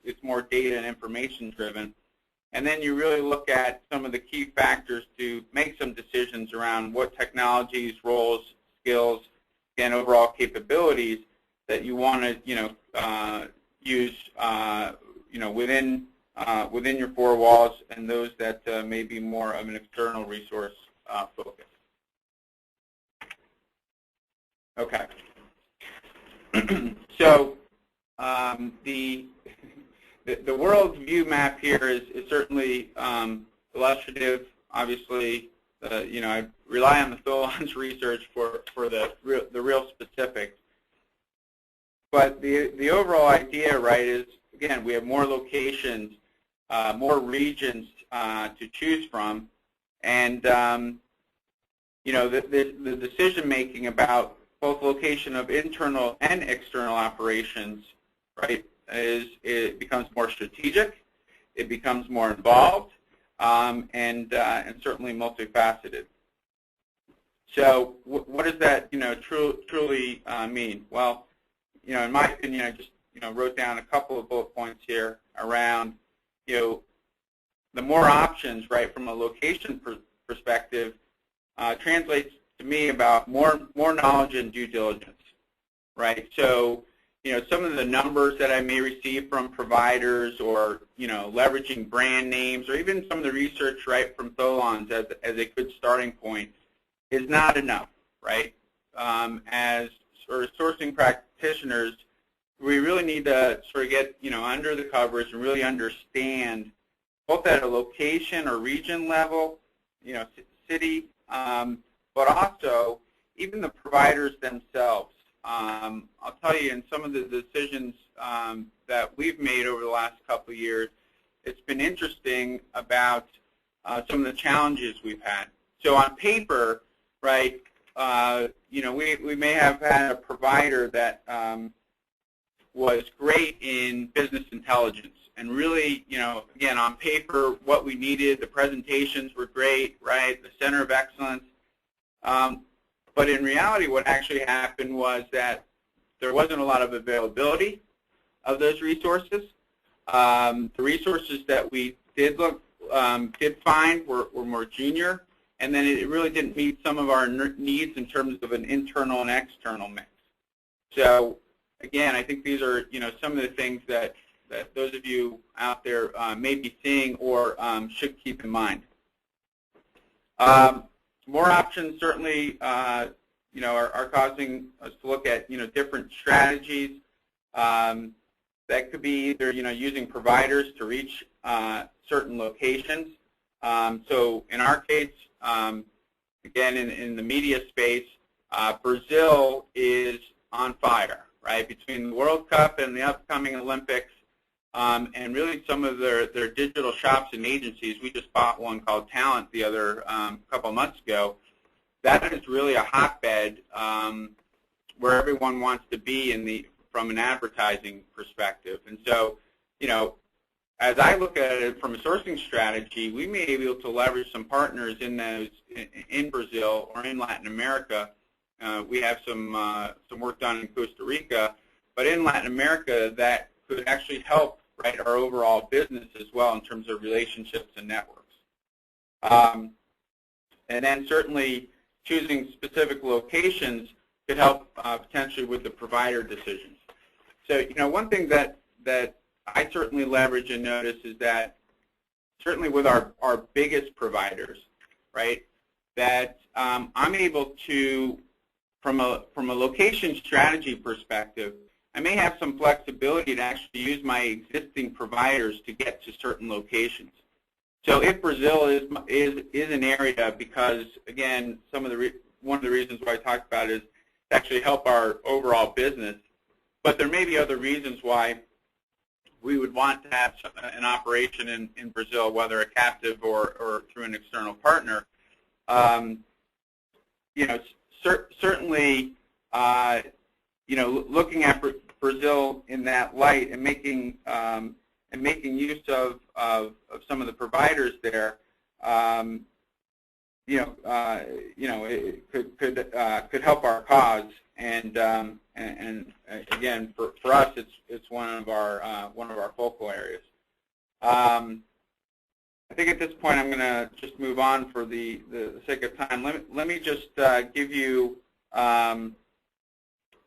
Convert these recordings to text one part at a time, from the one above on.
it's more data and information driven. And then you really look at some of the key factors to make some decisions around what technologies, roles, skills, and overall capabilities that you want to, use, within your four walls, and those that may be more of an external resource focus. Okay. So the world view map here is certainly illustrative. Obviously, I rely on the Tholons research for the real specifics. But the overall idea, right, is again we have more locations, more regions to choose from, and the decision making about both location of internal and external operations, right, it becomes more strategic, it becomes more involved, and certainly multifaceted. So what does that truly mean? Well, in my opinion, I just wrote down a couple of bullet points here around the more options, right, from a location perspective, translates to me about more knowledge and due diligence, right? So some of the numbers that I may receive from providers, or leveraging brand names, or even some of the research, right, from Tholons as a good starting point is not enough, right? As sort of sourcing practitioners, we really need to sort of get under the covers and really understand both at a location or region level, city, but also even the providers themselves. I'll tell you, in some of the decisions that we've made over the last couple of years, it's been interesting about some of the challenges we've had. So on paper, right, we may have had a provider that was great in business intelligence, and really, again, on paper, what we needed, the presentations were great, right, the center of excellence. But in reality, what actually happened was that there wasn't a lot of availability of those resources. The resources that we did find were more junior, and then it really didn't meet some of our needs in terms of an internal and external mix. So again, I think these are some of the things that those of you out there may be seeing or should keep in mind. More options certainly, are causing us to look at, different strategies. That could be either, using providers to reach certain locations. So in our case, again, in the media space, Brazil is on fire, right? Between the World Cup and the upcoming Olympics, and really some of their digital shops and agencies. We just bought one called Talent the other couple of months ago. That is really a hotbed where everyone wants to be from an advertising perspective. And so, as I look at it from a sourcing strategy, we may be able to leverage some partners in Brazil or in Latin America. We have some work done in Costa Rica, but in Latin America that could actually help, right, our overall business as well in terms of relationships and networks. And then certainly choosing specific locations could help potentially with the provider decisions. So, one thing that I certainly leverage and notice is that certainly with our biggest providers, right, that I'm able to, from a location strategy perspective, I may have some flexibility to actually use my existing providers to get to certain locations. So if Brazil is an area, because again, one of the reasons why I talked about it is to actually help our overall business, but there may be other reasons why we would want to have an operation in Brazil, whether a captive or through an external partner. Certainly, looking at Brazil in that light and making use of some of the providers there, it could help our cause and again, for us, it's one of our focal areas. I think at this point I'm going to just move on for the sake of time. Let me just give you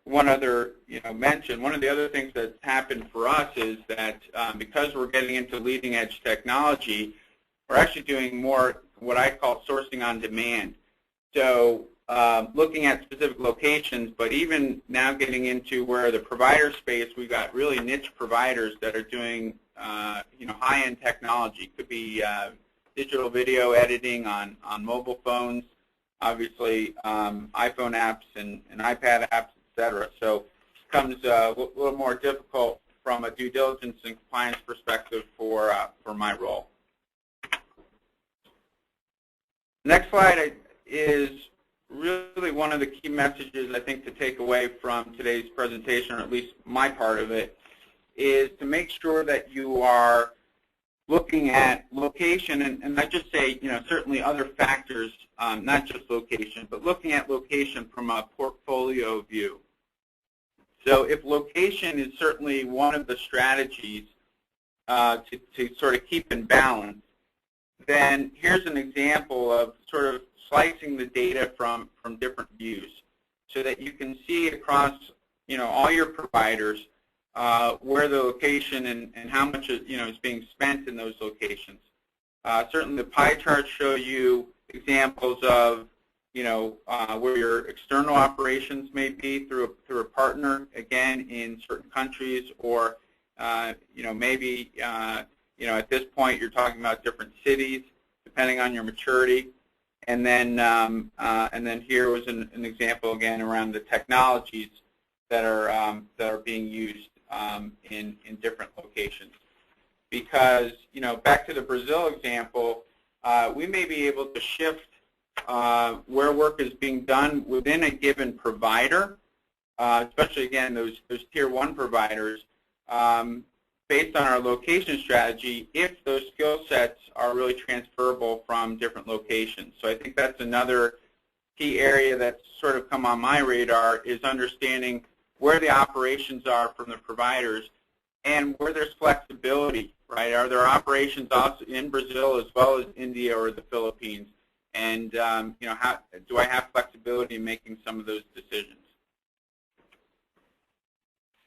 one other mention. One of the other things that's happened for us is that because we're getting into leading edge technology, we're actually doing more what I call sourcing on demand. So looking at specific locations, but even now getting into where the provider space, we've got really niche providers that are doing high-end technology. Could be digital video editing on mobile phones, obviously iPhone apps and iPad apps, etc. So it becomes a little more difficult from a due diligence and compliance perspective for my role. Next slide is really one of the key messages I think to take away from today's presentation, or at least my part of it, is to make sure that you are looking at location, and I just say, certainly other factors, not just location, but looking at location from a portfolio view. So if location is certainly one of the strategies to sort of keep in balance, then here's an example of sort of slicing the data from different views so that you can see across all your providers where the location and how much is being spent in those locations. Certainly the pie charts show you examples of where your external operations may be through a partner, again, in certain countries, or maybe at this point you're talking about different cities depending on your maturity. And then here was an example again around the technologies that are being used in different locations. Because back to the Brazil example, we may be able to shift where work is being done within a given provider, especially again those tier 1 providers, based on our location strategy, if those skill sets are really transferable from different locations. So I think that's another key area that's sort of come on my radar, is understanding where the operations are from the providers and where there's flexibility, right? Are there operations also in Brazil as well as India or the Philippines? And how do I have flexibility in making some of those decisions?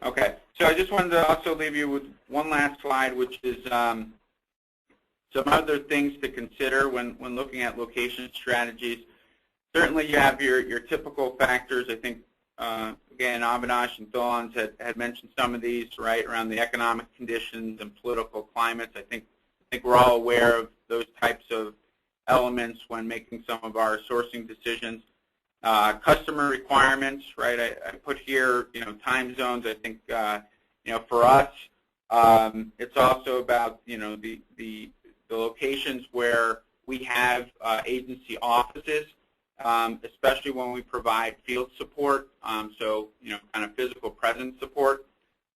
Okay, so I just wanted to also leave you with one last slide, which is some other things to consider when looking at location strategies. Certainly you have your typical factors. I think, again, Avinash and Tholons had mentioned some of these, right, around the economic conditions and political climates. I think we're all aware of those types of elements when making some of our sourcing decisions. Customer requirements, right? I put here, time zones. I think, for us, it's also about, the locations where we have agency offices, especially when we provide field support. So, kind of physical presence support.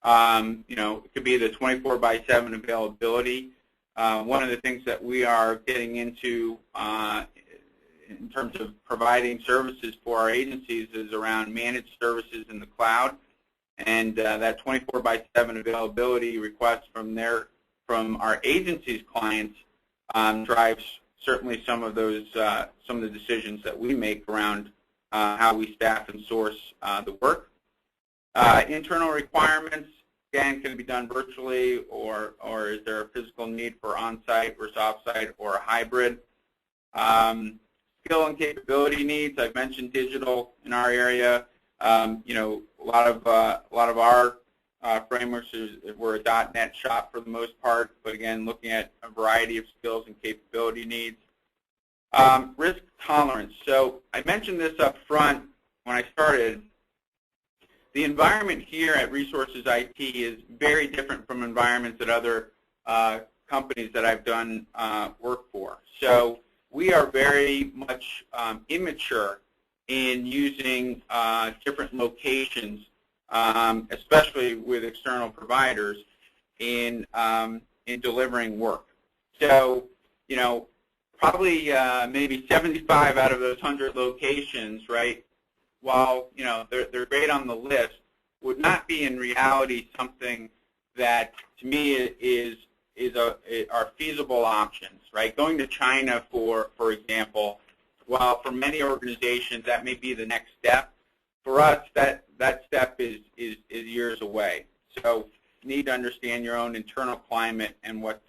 It could be the 24/7 availability. One of the things that we are getting into in terms of providing services for our agencies is around managed services in the cloud, and that 24/7 availability request from our agencies' clients drives certainly some of the decisions that we make around how we staff and source the work. Internal requirements, again, can it be done virtually, or is there a physical need for on-site versus off-site or a hybrid? Skill and capability needs. I've mentioned digital in our area. A lot of our frameworks we're a .NET shop for the most part, but again, looking at a variety of skills and capability needs. Risk tolerance. So I mentioned this up front when I started. The environment here at Resources IT is very different from environments at other companies that I've done work for. So we are very much immature in using different locations, especially with external providers, in delivering work. So, probably maybe 75 out of those 100 locations, right, while they're great on the list, would not be in reality something that to me are feasible options, right? Going to China, for example, while for many organizations that may be the next step, for us that step is years away. So you need to understand your own internal climate and what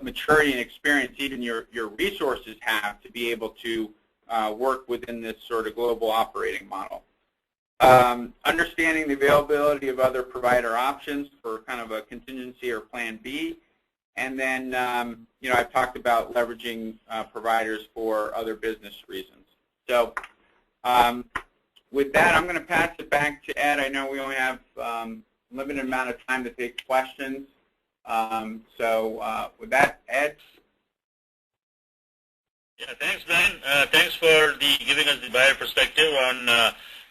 maturity and experience even your resources have to be able to work within this sort of global operating model. Understanding the availability of other provider options for kind of a contingency or plan B. And then, I've talked about leveraging providers for other business reasons. So with that, I'm going to pass it back to Ed. I know we only have a limited amount of time to take questions. So with that, Ed? Yeah, thanks, Brian. Thanks for giving us the buyer perspective on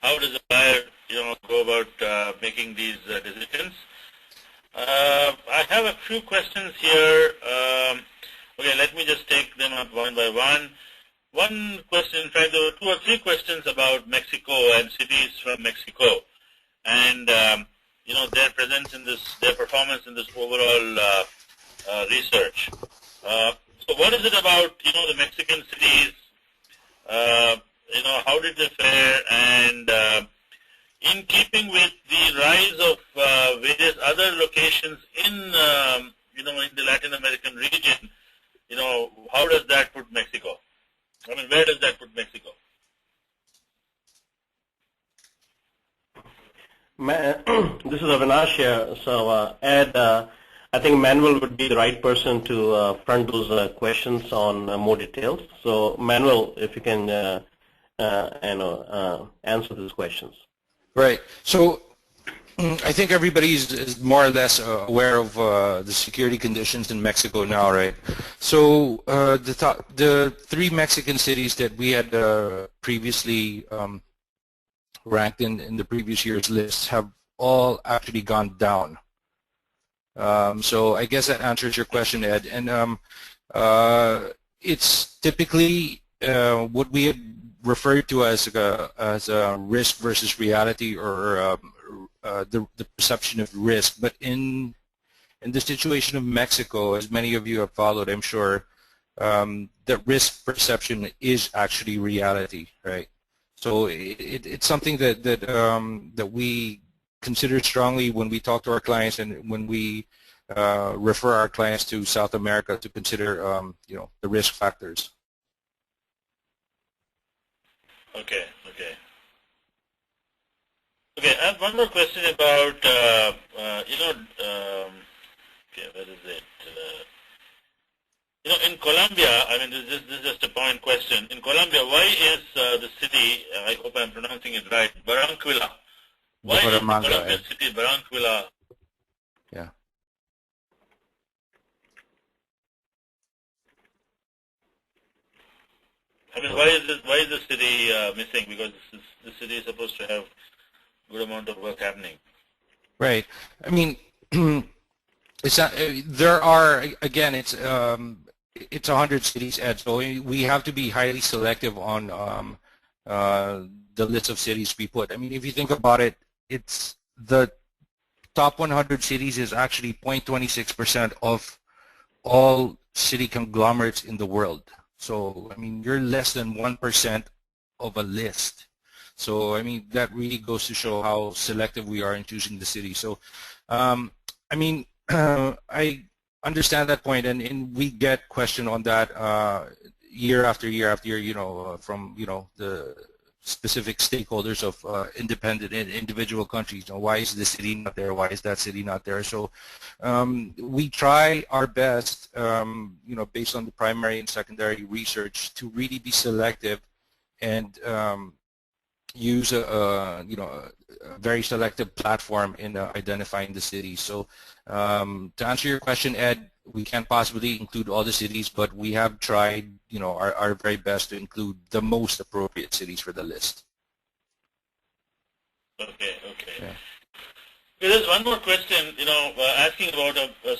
how does a buyer, go about making these decisions. I have a few questions here. Okay, let me just take them up one by one. One question, in fact, there were 2 or 3 questions about Mexico and cities from Mexico, and their presence in this, their performance in this overall research. So what is it about, the Mexican cities, how did they fare, and in keeping with the rise of various other locations in, in the Latin American region, how does that put Mexico? I mean, where does that put Mexico? This is Avinash here. So, Ed, I think Manuel would be the right person to front those questions on more details. So, Manuel, if you can, answer those questions. Right. So, I think everybody is more or less aware of the security conditions in Mexico now, right? So the 3 Mexican cities that we had previously ranked in the previous year's lists have all actually gone down. So I guess that answers your question, Ed. And it's typically what we had referred to as a risk versus reality, or the perception of risk. But in the situation of Mexico, as many of you have followed, I'm sure, the risk perception is actually reality, right? So it's something that we consider strongly when we talk to our clients, and when we refer our clients to South America to consider, the risk factors. Okay. Okay, I have one more question about, okay, where is it? In Colombia, I mean, this is just a point question. In Colombia, why is the city, I hope I'm pronouncing it right, Barranquilla? Why is the Colombia city Barranquilla? Yeah. I mean, why is the city missing? Because the city is supposed to have good amount of work happening. Right. I mean, it's not, there are, again, it's 100 cities, Ed, so we have to be highly selective on the list of cities we put. I mean, if you think about it, it's the top 100 cities is actually 0.26% of all city conglomerates in the world. So, I mean, you're less than 1% of a list. So, I mean, that really goes to show how selective we are in choosing the city. So, I mean, I understand that point, and we get questioned on that year after year after year, from, the specific stakeholders of independent and individual countries. Why is this city not there? Why is that city not there? So we try our best, based on the primary and secondary research, to really be selective and use a very selective platform in identifying the cities. So to answer your question, Ed, we can't possibly include all the cities, but we have tried, our very best to include the most appropriate cities for the list. Okay. Yeah. There's one more question, asking about a